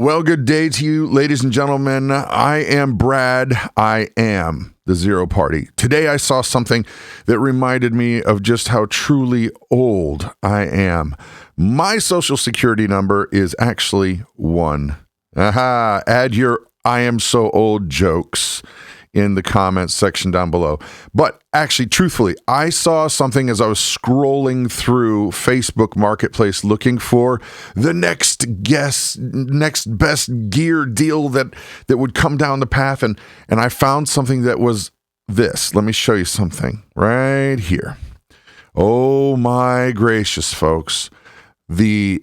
Well, good day to you, ladies and gentlemen. I am Brad. I am the Zero Party. Today I saw something that reminded me of just how truly old I am. My social security number is actually 1. Aha, add your I am so old jokes in the comments section down below. But actually, truthfully, I saw something as I was scrolling through Facebook Marketplace looking for the next best gear deal that would come down the path. And I found something that was this. Let me show you something right here. Oh my gracious, folks. The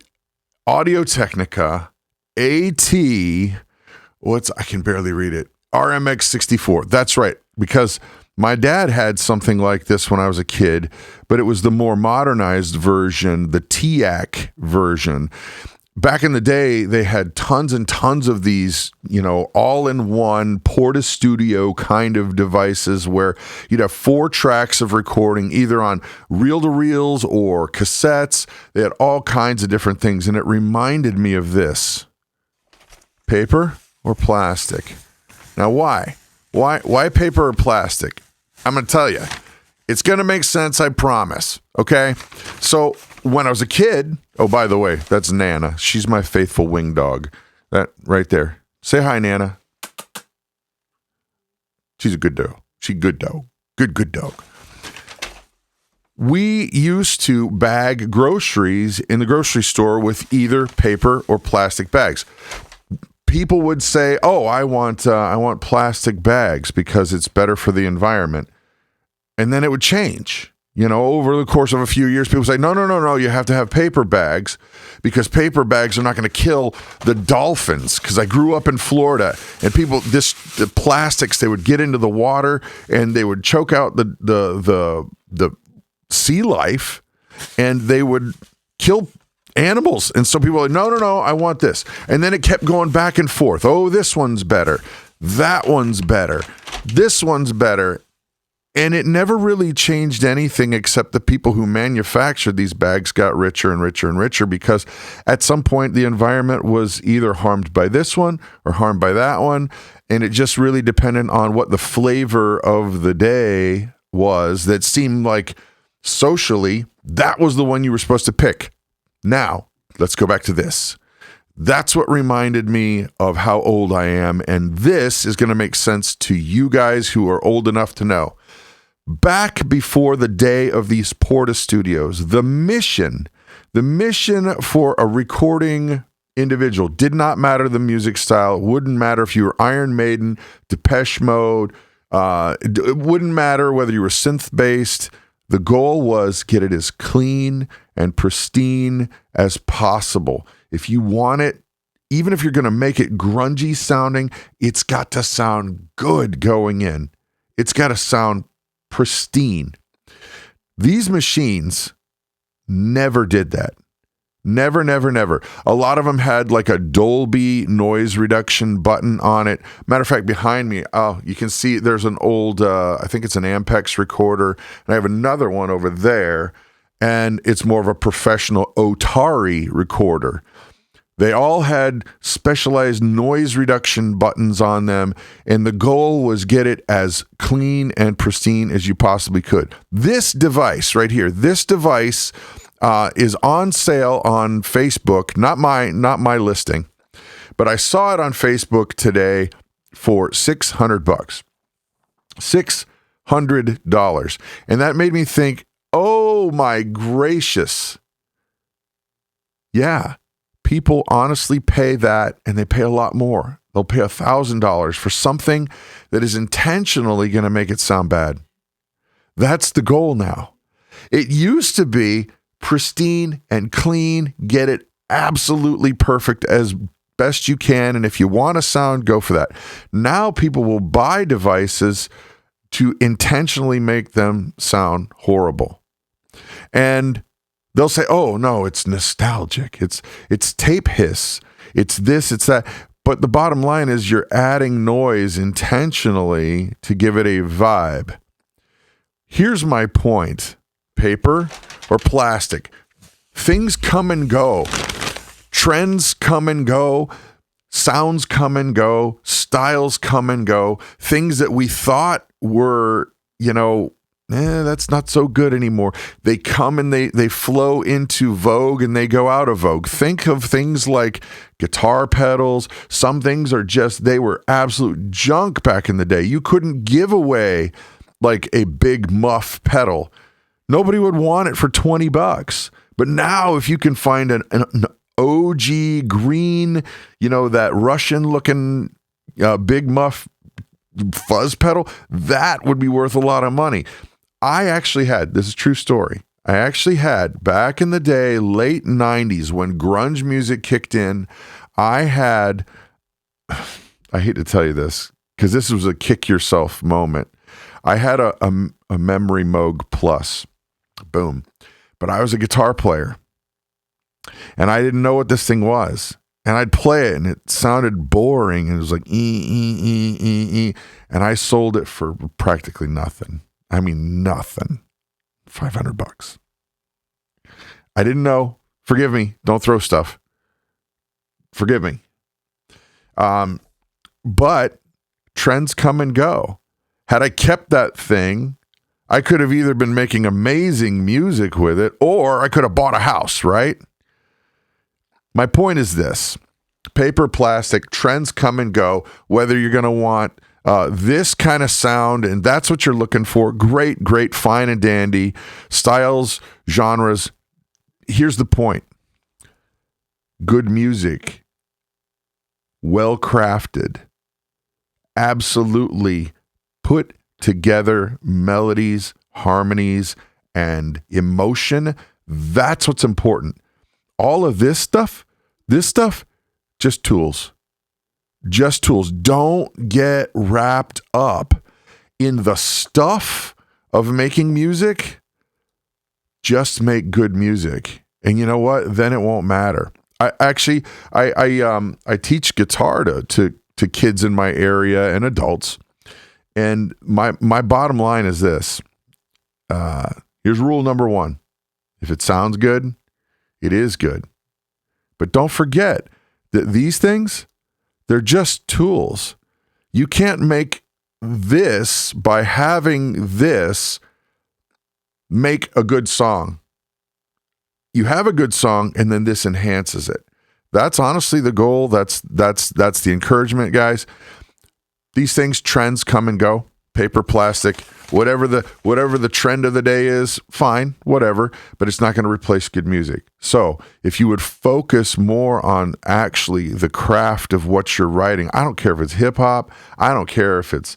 Audio-Technica AT, I can barely read it. RMX 64. That's right. Because my dad had something like this when I was a kid, but it was the more modernized version, the TIAC version. Back in the day, they had tons and tons of these, all-in-one Porta-Studio kind of devices where you'd have 4 tracks of recording, either on reel-to-reels or cassettes. They had all kinds of different things, and it reminded me of this. Paper or plastic? Now, why? Why paper or plastic? I'm going to tell you. It's going to make sense, I promise. Okay? So, when I was a kid, oh, by the way, that's Nana. She's my faithful wing dog. That right there. Say hi, Nana. She's a good dog. She's a good dog. Good dog. We used to bag groceries in the grocery store with either paper or plastic bags. People would say, "Oh, I want plastic bags because it's better for the environment," and then it would change. Over the course of a few years, people say, "No, you have to have paper bags because paper bags are not going to kill the dolphins." Because I grew up in Florida, and the plastics, they would get into the water and they would choke out the sea life, and they would kill animals. And so people are like, no, I want this. And then it kept going back and forth. Oh, this one's better. That one's better. This one's better. And it never really changed anything except the people who manufactured these bags got richer and richer and richer because at some point the environment was either harmed by this one or harmed by that one. And it just really depended on what the flavor of the day was that seemed like socially that was the one you were supposed to pick. Now, let's go back to this. That's what reminded me of how old I am, and this is going to make sense to you guys who are old enough to know. Back before the day of these Porta-Studios, the mission for a recording individual did not matter the music style. It wouldn't matter if you were Iron Maiden, Depeche Mode. It wouldn't matter whether you were synth-based. The goal was get it as clean and pristine as possible. If you want it, even if you're going to make it grungy sounding, it's got to sound good going in. It's got to sound pristine. These machines never did that. Never. A lot of them had like a Dolby noise reduction button on it. Matter of fact, behind me, you can see there's an old, I think it's an Ampex recorder. And I have another one over there. And it's more of a professional Otari recorder. They all had specialized noise reduction buttons on them. And the goal was get it as clean and pristine as you possibly could. This device right here, is on sale on Facebook, not my listing, but I saw it on Facebook today for $600. $600. And that made me think, oh my gracious. Yeah, people honestly pay that, and they pay a lot more. They'll pay $1,000 for something that is intentionally going to make it sound bad. That's the goal now. It used to be pristine and clean, get it absolutely perfect as best you can, and if you want a sound, go for that. Now people will buy devices to intentionally make them sound horrible. And they'll say, "Oh, no, it's nostalgic. It's tape hiss. It's this, it's that." But the bottom line is you're adding noise intentionally to give it a vibe. Here's my point. Paper or plastic. Things come and go. Trends come and go. Sounds come and go, styles come and go, things that we thought were, that's not so good anymore. They come and they flow into vogue and they go out of vogue. Think of things like guitar pedals. Some things they were absolute junk back in the day. You couldn't give away like a big muff pedal. Nobody would want it for $20. But now if you can find an OG green, that Russian looking big muff fuzz pedal, that would be worth a lot of money. This is a true story. I actually had back in the day, late 90s, when grunge music kicked in, I hate to tell you this because this was a kick yourself moment. I had a Memory Moog Plus. Boom. But I was a guitar player and I didn't know what this thing was. And I'd play it and it sounded boring. And it was like, and I sold it for practically nothing. I mean, nothing. $500. I didn't know. Forgive me. Don't throw stuff. Forgive me. But trends come and go. Had I kept that thing, I could have either been making amazing music with it or I could have bought a house, right? My point is this. Paper, plastic, trends come and go. Whether you're going to want this kind of sound, and that's what you're looking for. Great, fine and dandy. Styles, genres. Here's the point. Good music. Well crafted. Absolutely put together melodies, harmonies, and emotion. That's what's important. All of this stuff, just tools. Just tools. Don't get wrapped up in the stuff of making music. Just make good music. And you know what? Then it won't matter. I teach guitar to kids in my area and adults. And my bottom line is this. Here's rule number 1. If it sounds good, it is good. But don't forget that these things, they're just tools. You can't make this by having this make a good song. You have a good song and then this enhances it. That's honestly the goal. That's the encouragement, guys. These things, trends come and go. Paper, plastic, whatever the trend of the day is, fine, whatever, but it's not going to replace good music. So if you would focus more on actually the craft of what you're writing, I don't care if it's hip hop, I don't care if it's,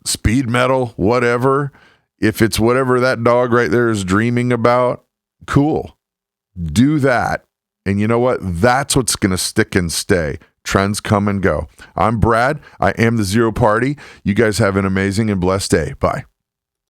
speed metal, whatever. If it's whatever that dog right there is dreaming about, cool. Do that. And you know what? That's what's going to stick and stay. Trends come and go. I'm Brad. I am the Zero Party. You guys have an amazing and blessed day. Bye.